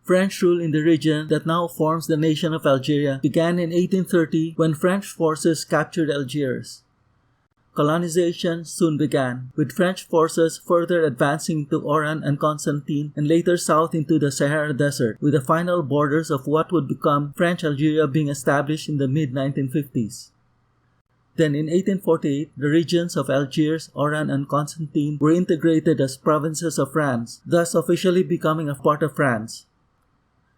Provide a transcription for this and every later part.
French rule in the region that now forms the nation of Algeria began in 1830 when French forces captured Algiers. Colonization soon began, with French forces further advancing to Oran and Constantine and later south into the Sahara Desert, with the final borders of what would become French Algeria being established in the mid-1950s. Then in 1848, the regions of Algiers, Oran, and Constantine were integrated as provinces of France, thus officially becoming a part of France.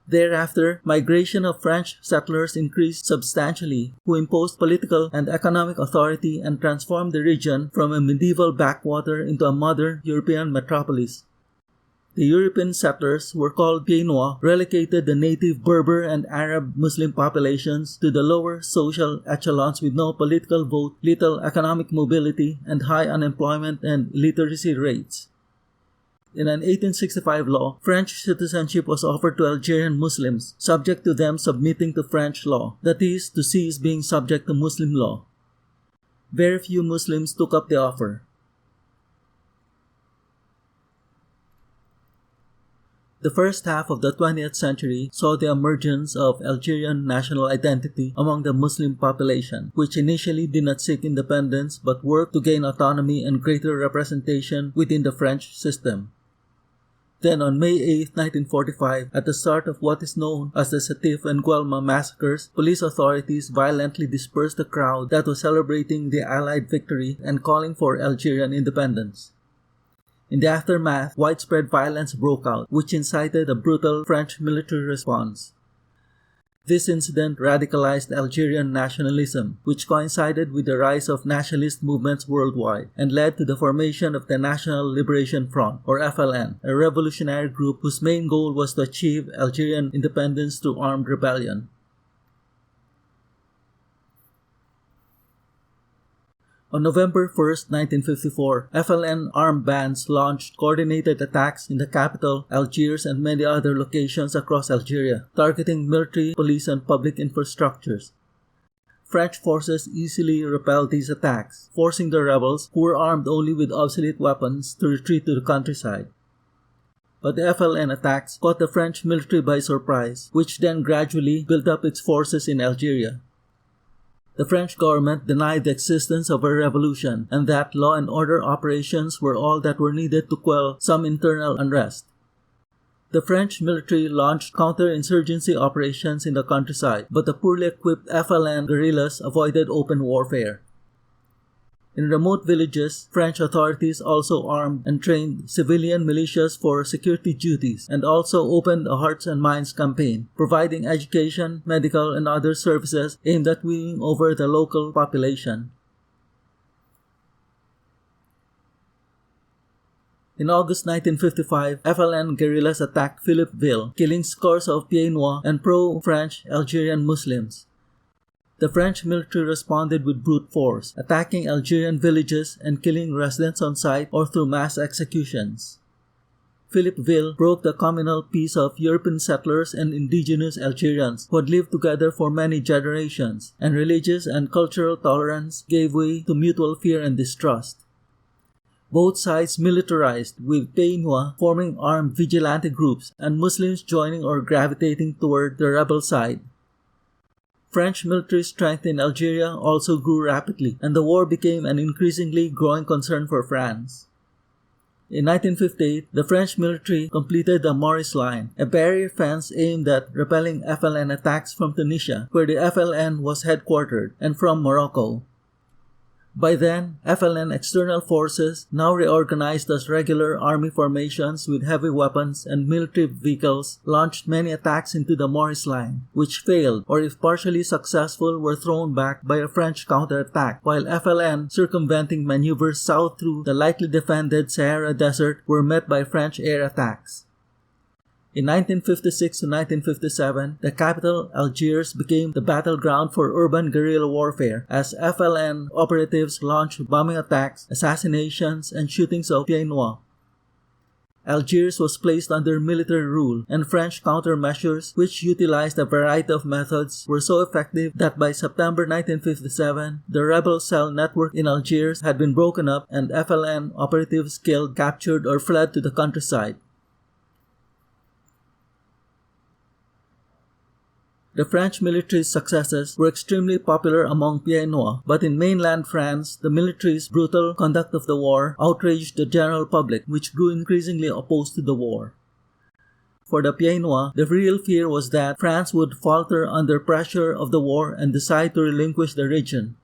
Thereafter, migration of French settlers increased substantially, who imposed political and economic authority and transformed the region from a medieval backwater into a modern European metropolis. The European settlers were called Pieds-Noirs, relegated the native Berber and Arab Muslim populations to the lower social echelons with no political vote, little economic mobility, and high unemployment and illiteracy rates. In an 1865 law, French citizenship was offered to Algerian Muslims, subject to them submitting to French law, that is, to cease being subject to Muslim law. Very few Muslims took up the offer. The first half of the 20th century saw the emergence of Algerian national identity among the Muslim population, which initially did not seek independence but worked to gain autonomy and greater representation within the French system. Then on May 8, 1945, at the start of what is known as the Sétif and Guelma massacres, police authorities violently dispersed the crowd that was celebrating the Allied victory and calling for Algerian independence. In the aftermath, widespread violence broke out, which incited a brutal French military response. This incident radicalized Algerian nationalism, which coincided with the rise of nationalist movements worldwide and led to the formation of the National Liberation Front, or FLN, a revolutionary group whose main goal was to achieve Algerian independence through armed rebellion. On November 1, 1954, FLN armed bands launched coordinated attacks in the capital, Algiers, and many other locations across Algeria, targeting military, police, and public infrastructures. French forces easily repelled these attacks, forcing the rebels, who were armed only with obsolete weapons, to retreat to the countryside. But the FLN attacks caught the French military by surprise, which then gradually built up its forces in Algeria. The French government denied the existence of a revolution and that law and order operations were all that were needed to quell some internal unrest. The French military launched counter-insurgency operations in the countryside, but the poorly equipped FLN guerrillas avoided open warfare. In remote villages, French authorities also armed and trained civilian militias for security duties and also opened a Hearts and Minds campaign, providing education, medical, and other services aimed at winning over the local population. In August 1955, FLN guerrillas attacked Philippeville, killing scores of Pieds-Noirs and pro-French Algerian Muslims. The French military responded with brute force, attacking Algerian villages and killing residents on site or through mass executions. Philippeville broke the communal peace of European settlers and indigenous Algerians who had lived together for many generations, and religious and cultural tolerance gave way to mutual fear and distrust. Both sides militarized, with Pieds-Noirs forming armed vigilante groups and Muslims joining or gravitating toward the rebel side. French military strength in Algeria also grew rapidly, and the war became an increasingly growing concern for France. In 1958, the French military completed the Maurice Line, a barrier fence aimed at repelling FLN attacks from Tunisia, where the FLN was headquartered, and from Morocco. By then, FLN external forces, now reorganized as regular army formations with heavy weapons and military vehicles, launched many attacks into the Maurice Line, which failed or if partially successful were thrown back by a French counterattack, while FLN circumventing maneuvers south through the lightly defended Sahara Desert were met by French air attacks. In 1956 to 1957, the capital, Algiers, became the battleground for urban guerrilla warfare as FLN operatives launched bombing attacks, assassinations, and shootings of Pieds-Noirs. Algiers was placed under military rule, and French countermeasures, which utilized a variety of methods, were so effective that by September 1957, the rebel cell network in Algiers had been broken up and FLN operatives killed, captured, or fled to the countryside. The French military's successes were extremely popular among Pieds-Noirs, but in mainland France, the military's brutal conduct of the war outraged the general public, which grew increasingly opposed to the war. For the Pieds-Noirs, the real fear was that France would falter under pressure of the war and decide to relinquish the region.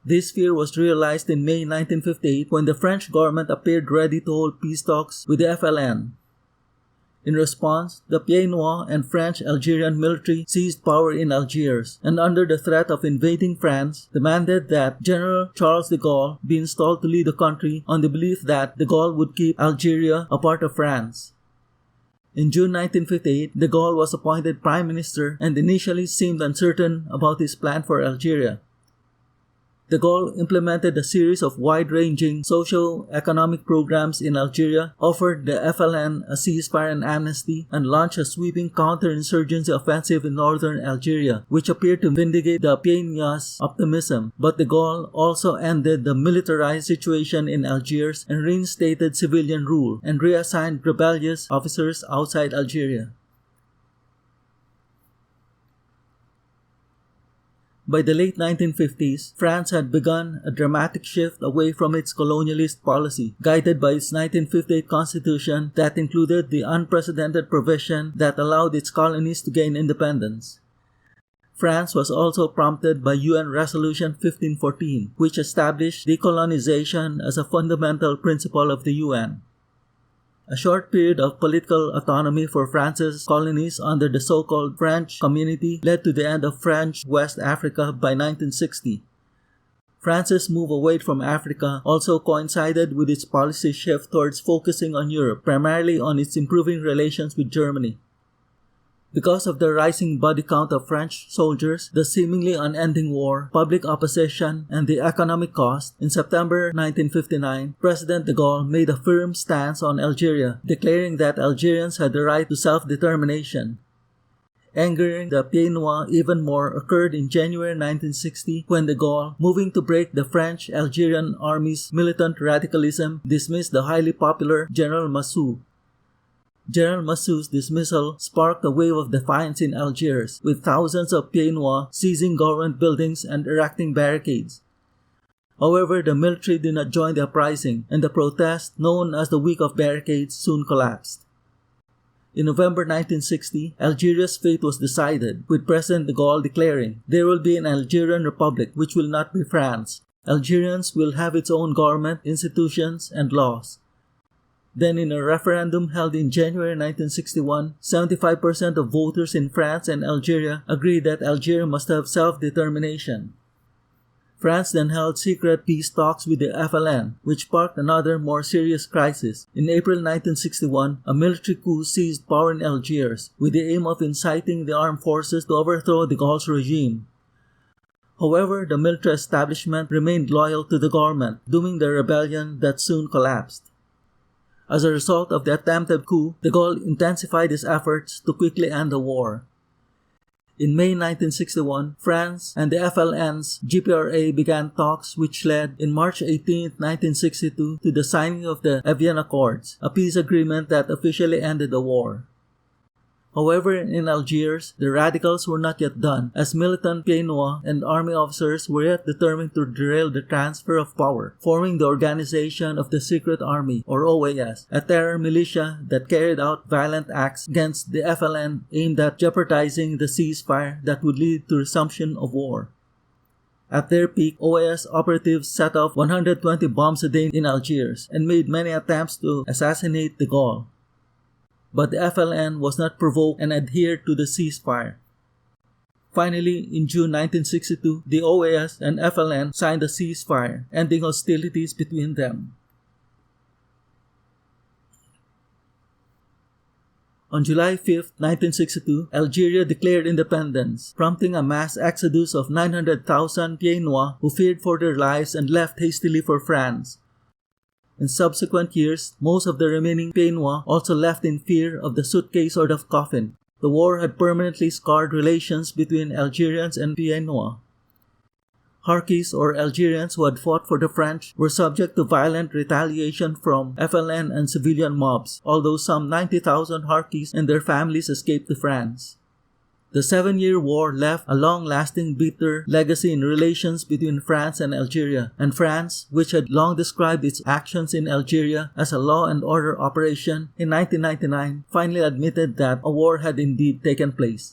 This fear was realized in May 1958 when the French government appeared ready to hold peace talks with the FLN. In response, the Pieds-Noirs and French Algerian military seized power in Algiers, and under the threat of invading France, demanded that General Charles de Gaulle be installed to lead the country on the belief that de Gaulle would keep Algeria a part of France. In June 1958, de Gaulle was appointed Prime Minister and initially seemed uncertain about his plan for Algeria. De Gaulle implemented a series of wide-ranging socio-economic programs in Algeria, offered the FLN a ceasefire and amnesty, and launched a sweeping counter-insurgency offensive in northern Algeria, which appeared to vindicate the Pieds-Noirs' optimism. But de Gaulle also ended the militarized situation in Algiers and reinstated civilian rule, and reassigned rebellious officers outside Algeria. By the late 1950s, France had begun a dramatic shift away from its colonialist policy, guided by its 1958 constitution that included the unprecedented provision that allowed its colonies to gain independence. France was also prompted by UN Resolution 1514, which established decolonization as a fundamental principle of the UN. A short period of political autonomy for France's colonies under the so-called French Community led to the end of French West Africa by 1960. France's move away from Africa also coincided with its policy shift towards focusing on Europe, primarily on its improving relations with Germany. Because of the rising body count of French soldiers, the seemingly unending war, public opposition, and the economic cost, in September 1959, President de Gaulle made a firm stance on Algeria, declaring that Algerians had the right to self-determination. Angering the Pieds-Noirs even more occurred in January 1960 when de Gaulle, moving to break the French Algerian army's militant radicalism, dismissed the highly popular General Massou. General Massou's dismissal sparked a wave of defiance in Algiers, with thousands of Pieds-Noirs seizing government buildings and erecting barricades. However, the military did not join the uprising, and the protest, known as the Week of Barricades, soon collapsed. In November 1960, Algeria's fate was decided, with President de Gaulle declaring, "There will be an Algerian Republic which will not be France. Algerians will have its own government, institutions, and laws." Then in a referendum held in January 1961, 75% of voters in France and Algeria agreed that Algeria must have self-determination. France then held secret peace talks with the FLN, which sparked another more serious crisis. In April 1961, a military coup seized power in Algiers, with the aim of inciting the armed forces to overthrow de Gaulle's regime. However, the military establishment remained loyal to the government, dooming the rebellion that soon collapsed. As a result of the attempted coup, de Gaulle intensified his efforts to quickly end the war. In May 1961, France and the FLN's GPRA began talks which led, in March 18, 1962, to the signing of the Evian Accords, a peace agreement that officially ended the war. However, in Algiers, the radicals were not yet done, as militant Pieds-Noirs and army officers were yet determined to derail the transfer of power, forming the Organization of the Secret Army, or OAS, a terror militia that carried out violent acts against the FLN aimed at jeopardizing the ceasefire that would lead to resumption of war. At their peak, OAS operatives set off 120 bombs a day in Algiers and made many attempts to assassinate de Gaulle. But the FLN was not provoked and adhered to the ceasefire. Finally, in June 1962, the OAS and FLN signed a ceasefire, ending hostilities between them. On July 5, 1962, Algeria declared independence, prompting a mass exodus of 900,000 Pieds-Noirs who feared for their lives and left hastily for France. In subsequent years, most of the remaining Pieds-Noirs also left in fear of the suitcase or the coffin. The war had permanently scarred relations between Algerians and Pieds-Noirs. Harkis, or Algerians who had fought for the French, were subject to violent retaliation from FLN and civilian mobs, although some 90,000 Harkis and their families escaped to France. The 7-Year War left a long-lasting bitter legacy in relations between France and Algeria, and France, which had long described its actions in Algeria as a law and order operation, in 1999 finally admitted that a war had indeed taken place.